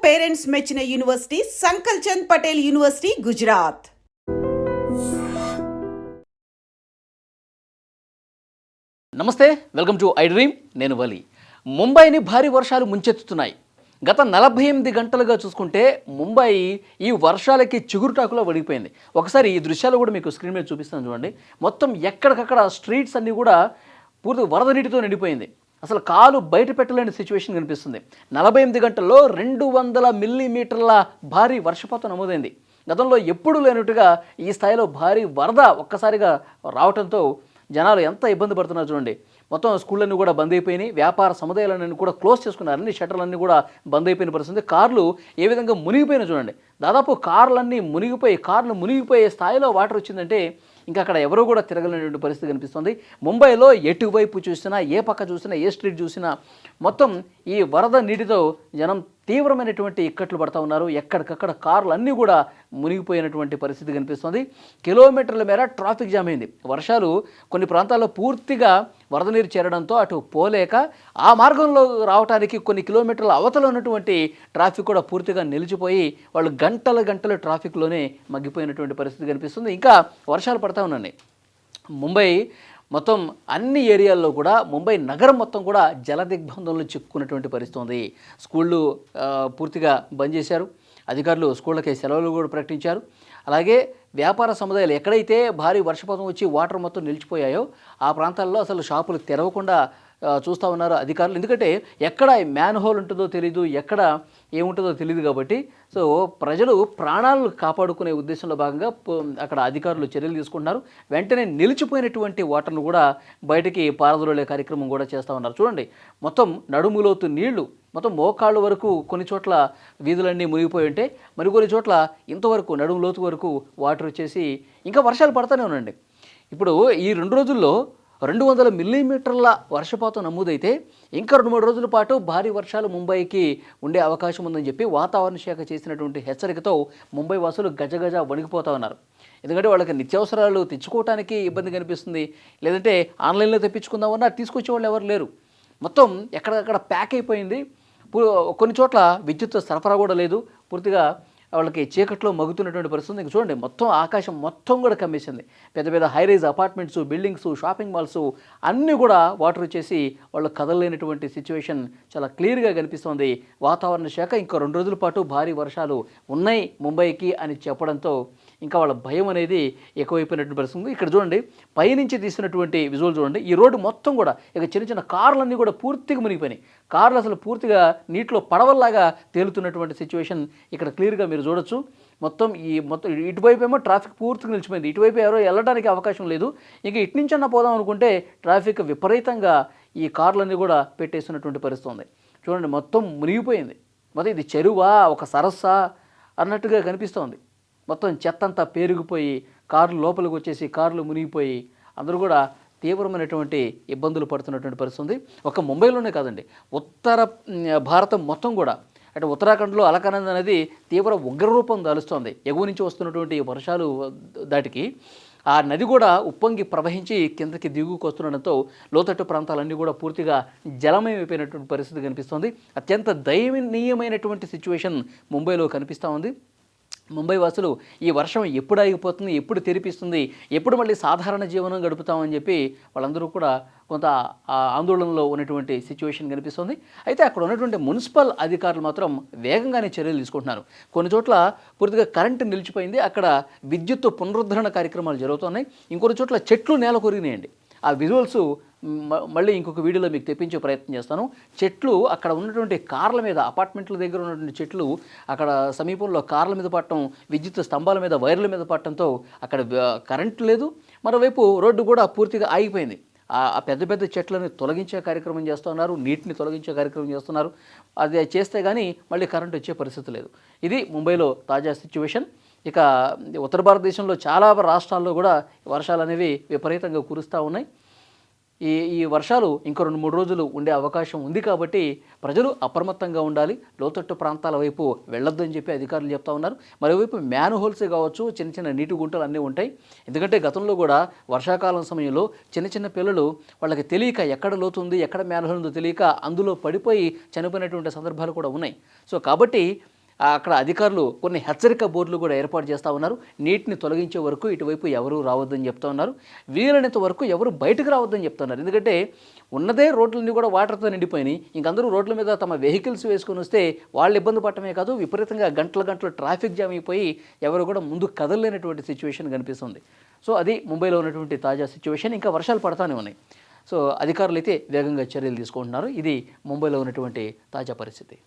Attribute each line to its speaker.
Speaker 1: Parents మెచ్చిన university సంకల్ Chand Patel university Gujarat.
Speaker 2: నమస్తే, welcome to I dream. నేను వలి. ముంబైని భారీ వర్షాలు ముంచెత్తుతున్నాయి. గత 48 గంటలుగా చూసుకుంటే ముంబై ఈ వర్షాలకి చిగురుటాకులో వడిగిపోయింది. ఒకసారి ఈ దృశ్యాలు కూడా మీకు స్క్రీన్ మీద చూపిస్తాను చూడండి. మొత్తం ఎక్కడికక్కడ స్ట్రీట్స్ అన్నీ కూడా పూర్తి వరద నీటితో నిండిపోయింది. అసలు కాలు బయట పెట్టలేని సిచ్యువేషన్ కనిపిస్తుంది. 48 గంటల్లో 200 మిల్లీమీటర్ల భారీ వర్షపాతం నమోదైంది. గతంలో ఎప్పుడూ లేనట్టుగా ఈ స్థాయిలో భారీ వరద ఒక్కసారిగా రావడంతో జనాలు ఎంత ఇబ్బంది పడుతున్నారు చూడండి. మొత్తం స్కూళ్ళన్నీ కూడా బంద్ అయిపోయినాయి. వ్యాపార సముదాయాలన్నీ కూడా క్లోజ్ చేసుకున్నారు. అన్ని షట్టర్లన్నీ కూడా బంద్ అయిపోయిన పరిస్థితి. కార్లు ఏ విధంగా మునిగిపోయినా చూడండి. దాదాపు కార్లు మునిగిపోయే స్థాయిలో వాటర్ వచ్చిందంటే ఇంకా అక్కడ ఎవరూ కూడా తిరగలేనటువంటి పరిస్థితి కనిపిస్తుంది. ముంబైలో ఎటువైపు చూసినా, ఏ పక్క చూసినా, ఏ స్ట్రీట్ చూసినా మొత్తం ఈ వరద నీటితో జనం తీవ్రమైనటువంటి ఇక్కట్లు పడుతూ ఉన్నారు. ఎక్కడికక్కడ కార్లు అన్నీ కూడా మునిగిపోయినటువంటి పరిస్థితి కనిపిస్తుంది. కిలోమీటర్ల మేర ట్రాఫిక్ జామ్ అయింది. వర్షాలు కొన్ని ప్రాంతాల్లో పూర్తిగా వరద నీరు చేరడంతో అటు పోలేక ఆ మార్గంలో రావడానికి కొన్ని కిలోమీటర్ల అవతల ఉన్నటువంటి ట్రాఫిక్ కూడా పూర్తిగా నిలిచిపోయి వాళ్ళు గంటలు ట్రాఫిక్లోనే మగ్గిపోయినటువంటి పరిస్థితి కనిపిస్తుంది. ఇంకా వర్షాలు పడతా ఉన్నాయి. ముంబై మొత్తం అన్ని ఏరియాల్లో కూడా ముంబై నగరం మొత్తం కూడా జల దిగ్బంధంలో చిక్కుకున్నటువంటి పరిస్థితి ఉంది. స్కూళ్ళు పూర్తిగా బంద్ చేశారు. అధికారులు స్కూళ్ళకి సెలవులు కూడా ప్రకటించారు. అలాగే వ్యాపార సముదాయాలు ఎక్కడైతే భారీ వర్షపాతం వచ్చి వాటర్ మొత్తం నిలిచిపోయాయో ఆ ప్రాంతాల్లో అసలు షాపులు తెరవకుండా చూస్తూ ఉన్నారు అధికారులు. ఎందుకంటే ఎక్కడ మ్యాన్ హోల్ ఉంటుందో తెలీదు, ఎక్కడ ఏముంటుందో తెలియదు. కాబట్టి సో ప్రజలు ప్రాణాలు కాపాడుకునే ఉద్దేశంలో భాగంగా అక్కడ అధికారులు చర్యలు తీసుకుంటున్నారు. వెంటనే నిలిచిపోయినటువంటి వాటర్ను కూడా బయటికి పారదోలే కార్యక్రమం కూడా చేస్తూ ఉన్నారు. చూడండి, మొత్తం నడుములోతు నీళ్లు మొత్తం మోకాళ్ళు వరకు కొన్ని చోట్ల వీధులన్నీ మునిగిపోయి ఉంటే మరికొన్ని చోట్ల ఇంతవరకు నడుము లోతు వరకు వాటర్ వచ్చేసి ఇంకా వర్షాలు పడతానే ఉండండి. ఇప్పుడు ఈ 2 రోజుల్లో 200 మిల్లీమీటర్ల వర్షపాతం నమోదైతే ఇంకా 2-3 రోజుల పాటు భారీ వర్షాలు ముంబైకి ఉండే అవకాశం ఉందని చెప్పి వాతావరణ శాఖ చేసినటువంటి హెచ్చరికతో ముంబై వాసులు గజగజ వణికిపోతూ ఉన్నారు. ఎందుకంటే వాళ్ళకి నిత్యావసరాలు తెచ్చుకోవడానికి ఇబ్బంది కనిపిస్తుంది. లేదంటే ఆన్లైన్లో తెప్పించుకుందామన్నా తీసుకొచ్చే వాళ్ళు ఎవరు లేరు. మొత్తం ఎక్కడెక్కడ ప్యాక్ అయిపోయింది. కొన్ని చోట్ల విద్యుత్ సరఫరా కూడా లేదు. పూర్తిగా వాళ్ళకి చీకట్లో మగ్గుతున్నటువంటి పరిస్థితి. ఇంక చూడండి, మొత్తం ఆకాశం మొత్తం కూడా కమ్మేసింది. పెద్ద పెద్ద high-rise apartments, buildings, shopping malls అన్నీ కూడా వాటర్ వచ్చేసి వాళ్ళు కదలలేనటువంటి సిచ్యువేషన్ చాలా క్లియర్గా కనిపిస్తుంది. వాతావరణ శాఖ ఇంకా 2 రోజుల పాటు భారీ వర్షాలు ఉన్నాయి ముంబైకి అని చెప్పడంతో ఇంకా వాళ్ళ భయం అనేది ఎక్కువైపోయినటువంటి పరిస్థితి. ఇక్కడ చూడండి, పైనుంచి తీసినటువంటి విజువల్ చూడండి. ఈ రోడ్డు మొత్తం కూడా ఇక చిన్న కార్లన్నీ కూడా పూర్తిగా మునిగిపోయినాయి. కార్లు అసలు పూర్తిగా నీటిలో పడవల్లాగా తేలుతున్నటువంటి సిచ్యువేషన్ ఇక్కడ క్లియర్గా మీరు చూడొచ్చు. మొత్తం ఇటువైపు ఏమో ట్రాఫిక్ పూర్తిగా నిలిచిపోయింది. ఇటువైపు ఎవరో వెళ్ళడానికి అవకాశం లేదు. ఇక ఇటు నుంచన్నా పోదాం అనుకుంటే ట్రాఫిక్ విపరీతంగా ఈ కార్లన్నీ కూడా పెట్టేస్తున్నటువంటి పరిస్థితి ఉంది. చూడండి, మొత్తం మునిగిపోయింది. మొత్తం ఇది చెరువా, ఒక సరస్సా అన్నట్టుగా కనిపిస్తోంది. మొత్తం చెత్త అంతా పేరుకుపోయి కార్లు లోపలికి వచ్చేసి కార్లు మునిగిపోయి అందరూ కూడా తీవ్రమైనటువంటి ఇబ్బందులు పడుతున్నటువంటి పరిస్థితి ఉంది. ఒక ముంబైలోనే కాదండి, ఉత్తర భారతం మొత్తం కూడా అంటే ఉత్తరాఖండ్లో అలకనంద అనేది తీవ్ర ఉగ్రరూపం దాలుస్తోంది. ఎగువ నుంచి వస్తున్నటువంటి వర్షాలు దాటికి ఆ నది కూడా ఉప్పొంగి ప్రవహించి కిందకి దిగుకు వస్తుండడంతో లోతట్టు ప్రాంతాలన్నీ కూడా పూర్తిగా జలమయమైపోయినటువంటి పరిస్థితి కనిపిస్తోంది. అత్యంత దయనీయమైనటువంటి సిచ్యువేషన్ ముంబైలో కనిపిస్తూ ఉంది. ముంబై వాసులు ఈ వర్షం ఎప్పుడు ఆగిపోతుంది, ఎప్పుడు తెరిపిస్తుంది, ఎప్పుడు మళ్ళీ సాధారణ జీవనం గడుపుతామని చెప్పి వాళ్ళందరూ కూడా కొంత ఆందోళనలో ఉన్నటువంటి సిచ్యువేషన్ కనిపిస్తుంది. అయితే అక్కడ ఉన్నటువంటి మున్సిపల్ అధికారులు మాత్రం వేగంగానే చర్యలు తీసుకుంటున్నారు. కొన్ని చోట్ల పూర్తిగా కరెంటు నిలిచిపోయింది. అక్కడ విద్యుత్ పునరుద్ధరణ కార్యక్రమాలు జరుగుతున్నాయి. ఇంకొన్ని చోట్ల చెట్లు నేల కొరిగినాయండి. ఆ విజువల్స్ మళ్ళీ ఇంకొక వీడియోలో మీకు తెప్పించే ప్రయత్నం చేస్తాను. చెట్లు అక్కడ ఉన్నటువంటి కార్ల మీద, అపార్ట్మెంట్ల దగ్గర ఉన్నటువంటి చెట్లు అక్కడ సమీపంలో కార్ల మీద పడటం, విద్యుత్ స్తంభాల మీద, వైర్ల మీద పడటంతో అక్కడ కరెంటు లేదు. మరోవైపు రోడ్డు కూడా పూర్తిగా ఆగిపోయింది. ఆ పెద్ద పెద్ద చెట్లను తొలగించే కార్యక్రమం చేస్తున్నారు, నీటిని తొలగించే కార్యక్రమం చేస్తున్నారు. అది చేస్తే కానీ మళ్ళీ కరెంటు వచ్చే పరిస్థితి లేదు. ఇది ముంబైలో తాజా సిచ్యువేషన్. ఇక ఉత్తర భారతదేశంలో చాలా రాష్ట్రాల్లో కూడా వర్షాలు అనేవి విపరీతంగా కురుస్తూ ఉన్నాయి. ఈ వర్షాలు ఇంకో 2-3 రోజులు ఉండే అవకాశం ఉంది కాబట్టి ప్రజలు అప్రమత్తంగా ఉండాలి. లోతట్టు ప్రాంతాల వైపు వెళ్ళొద్దని చెప్పి అధికారులు చెప్తా ఉన్నారు. మరోవైపు మ్యాన్ హోల్సే కావచ్చు, చిన్న చిన్న నీటి గుంటలు అన్నీ ఉంటాయి. ఎందుకంటే గతంలో కూడా వర్షాకాలం సమయంలో చిన్న చిన్న పిల్లలు వాళ్ళకి తెలియక ఎక్కడ లోతు ఉంది, ఎక్కడ మ్యాన్ హోల్ ఉందో తెలియక అందులో పడిపోయి చనిపోయినటువంటి సందర్భాలు కూడా ఉన్నాయి. సో కాబట్టి అక్కడ అధికారులు కొన్ని హెచ్చరిక బోర్డులు కూడా ఏర్పాటు చేస్తూ ఉన్నారు. నీటిని తొలగించే వరకు ఇటువైపు ఎవరు రావద్దని చెప్తా ఉన్నారు. వీలైనంత వరకు ఎవరు బయటకు రావద్దని చెప్తున్నారు. ఎందుకంటే ఉన్నదే రోడ్లన్నీ కూడా వాటర్తో నిండిపోయినాయి. ఇంకందరూ రోడ్ల మీద తమ వెహికల్స్ వేసుకొని వస్తే వాళ్ళు ఇబ్బంది పడటమే కాదు, విపరీతంగా గంటలు ట్రాఫిక్ జామ్ అయిపోయి ఎవరు కూడా ముందు కదలలేనటువంటి సిచ్యువేషన్ కనిపిస్తుంది. సో అది ముంబైలో ఉన్నటువంటి తాజా సిచ్యువేషన్. ఇంకా వర్షాలు పడతానే ఉన్నాయి. సో అధికారులు అయితే వేగంగా చర్యలు తీసుకుంటున్నారు. ఇది ముంబైలో ఉన్నటువంటి తాజా పరిస్థితి.